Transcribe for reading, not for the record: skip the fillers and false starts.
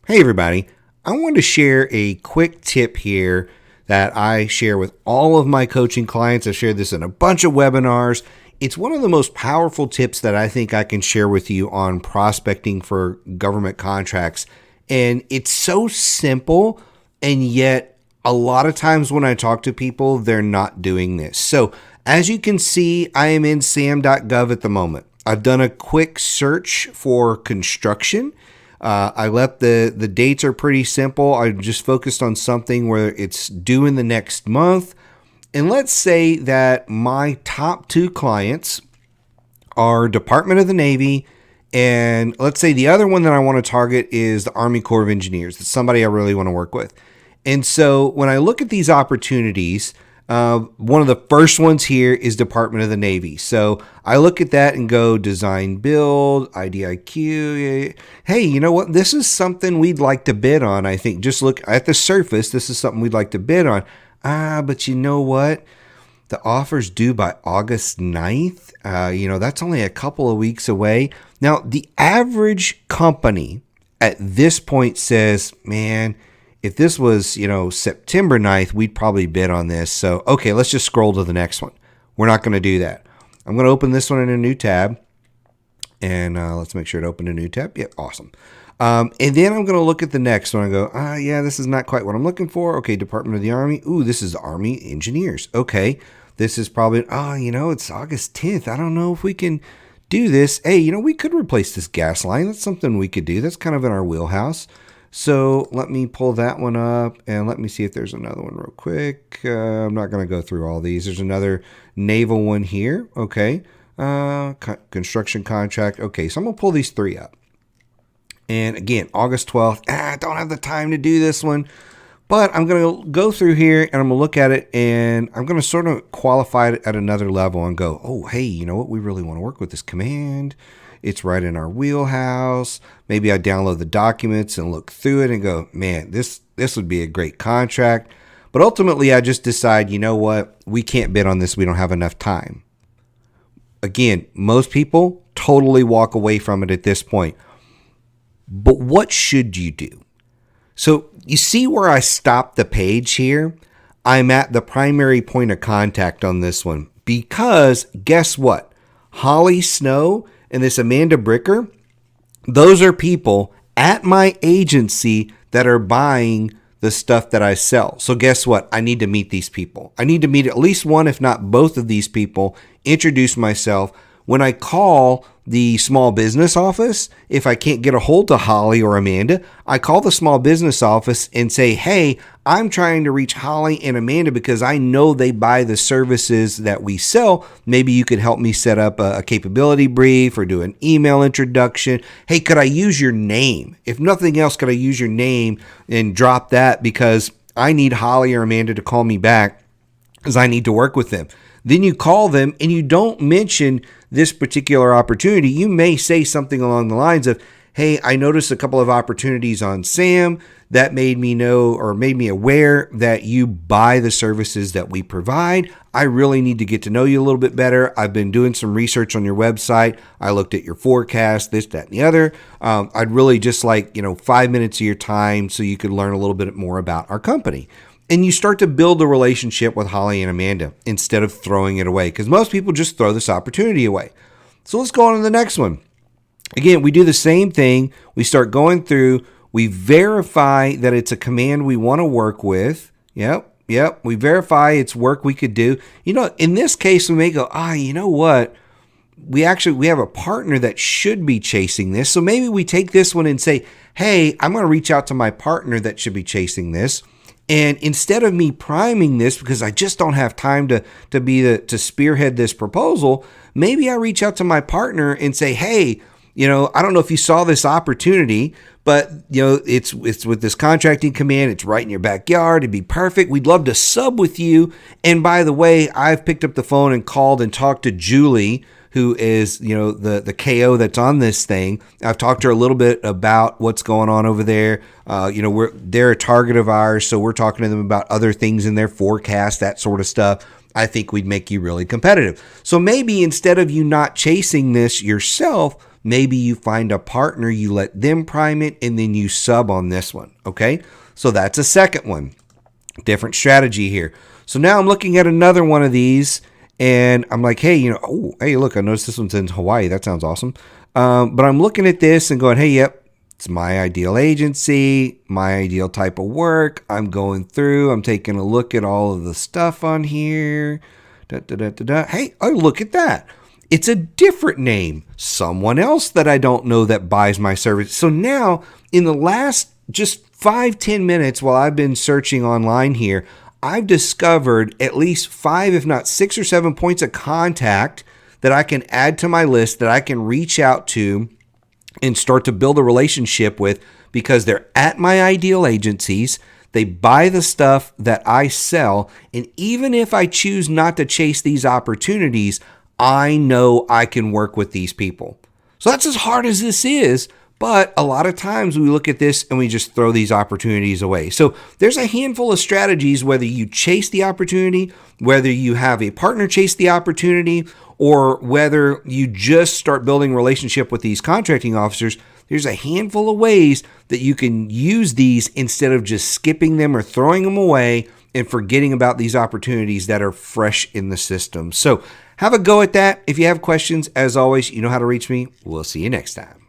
Hey everybody, I wanted to share a quick tip here that I share with all of my coaching clients. I've shared this in a bunch of webinars. It's one of the most powerful tips that I think I can share with you on prospecting for government contracts. And it's so simple, and yet a lot of times when I talk to people, they're not doing this. So as you can see, I am in sam.gov at the moment. I've done a quick search for construction. I left the dates are pretty simple. I just focused on something where it's due in the next month. And let's say that my top two clients are Department of the Navy, and let's say the other one that I want to target is the Army Corps of Engineers. That's somebody I really want to work with. And so when I look at these opportunities, one of the first ones here is Department of the Navy. So I look at that and go design build, IDIQ. Hey, you know what? This is something we'd like to bid on. I think just look at the surface. This is something we'd like to bid on. But you know what? The offer's due by August 9th. That's only a couple of weeks away. Now, the average company at this point says, man, if this was, September 9th, we'd probably bid on this. So, okay, let's just scroll to the next one. We're not going to do that. I'm going to open this one in a new tab. And let's make sure to open a new tab. Yeah, awesome. And then I'm going to look at the next one and go, this is not quite what I'm looking for. Okay, Department of the Army. Ooh, this is Army Engineers. Okay, this is probably, it's August 10th. I don't know if we can do this. Hey, we could replace this gas line. That's something we could do. That's kind of in our wheelhouse. So let me pull that one up and let me see if there's another one real quick. I'm not going to go through all these. There's another naval one here. Okay. Construction contract. Okay. So I'm going to pull these three up. And again, August 12th. I don't have the time to do this one, but I'm going to go through here and I'm going to look at it and I'm going to sort of qualify it at another level and go, oh, hey, you know what? We really want to work with this command. It's right in our wheelhouse. Maybe I download the documents and look through it and go, man, this would be a great contract. But ultimately, I just decide, you know what? We can't bid on this. We don't have enough time. Again, most people totally walk away from it at this point. But what should you do? So you see where I stopped the page here? I'm at the primary point of contact on this one because guess what? Holly Snow and this Amanda Bricker, those are people at my agency that are buying the stuff that I sell. So guess what? I need to meet these people. I need to meet at least one, if not both of these people, introduce myself. When I call the small business office, if I can't get a hold of Holly or Amanda, I call the small business office and say, hey, I'm trying to reach Holly and Amanda because I know they buy the services that we sell. Maybe you could help me set up a capability brief or do an email introduction. Hey, could I use your name? If nothing else, could I use your name and drop that because I need Holly or Amanda to call me back because I need to work with them. Then you call them and you don't mention this particular opportunity. You may say something along the lines of, hey, I noticed a couple of opportunities on SAM that made me know or made me aware that you buy the services that we provide. I really need to get to know you a little bit better. I've been doing some research on your website. I looked at your forecast, this, that, and the other. I'd really just like, 5 minutes of your time so you could learn a little bit more about our company. And you start to build a relationship with Holly and Amanda instead of throwing it away because most people just throw this opportunity away. So let's go on to the next one. Again, we do the same thing. We start going through. We verify that it's a command we want to work with. Yep. We verify it's work we could do. In this case, we may go, you know what? We have a partner that should be chasing this. So maybe we take this one and say, hey, I'm going to reach out to my partner that should be chasing this. And instead of me priming this because I just don't have time to spearhead this proposal, maybe I reach out to my partner and say, hey, I don't know if you saw this opportunity, but it's with this contracting command. It's right in your backyard. It'd be perfect. We'd love to sub with you. And by the way, I've picked up the phone and called and talked to Julie, who is, the KO that's on this thing. I've talked to her a little bit about what's going on over there. They're a target of ours, so we're talking to them about other things in their forecast, that sort of stuff. I think we'd make you really competitive. So maybe instead of you not chasing this yourself, maybe you find a partner, you let them prime it, and then you sub on this one. Okay, so that's a second one. Different strategy here. So now I'm looking at another one of these, and I'm like, hey, hey, look, I noticed this one's in Hawaii. That sounds awesome. But I'm looking at this and going, hey, yep, it's my ideal agency, my ideal type of work. I'm going through, I'm taking a look at all of the stuff on here. Hey, oh, look at that. It's a different name. Someone else that I don't know that buys my service. So now, in the last just 5-10 minutes while I've been searching online here, I've discovered at least 5, if not 6 or 7 points of contact that I can add to my list, that I can reach out to and start to build a relationship with, because they're at my ideal agencies. They buy the stuff that I sell. And even if I choose not to chase these opportunities, I know I can work with these people. So that's as hard as this is. But a lot of times we look at this and we just throw these opportunities away. So there's a handful of strategies, whether you chase the opportunity, whether you have a partner chase the opportunity, or whether you just start building relationship with these contracting officers. There's a handful of ways that you can use these instead of just skipping them or throwing them away and forgetting about these opportunities that are fresh in the system. So have a go at that. If you have questions, as always, you know how to reach me. We'll see you next time.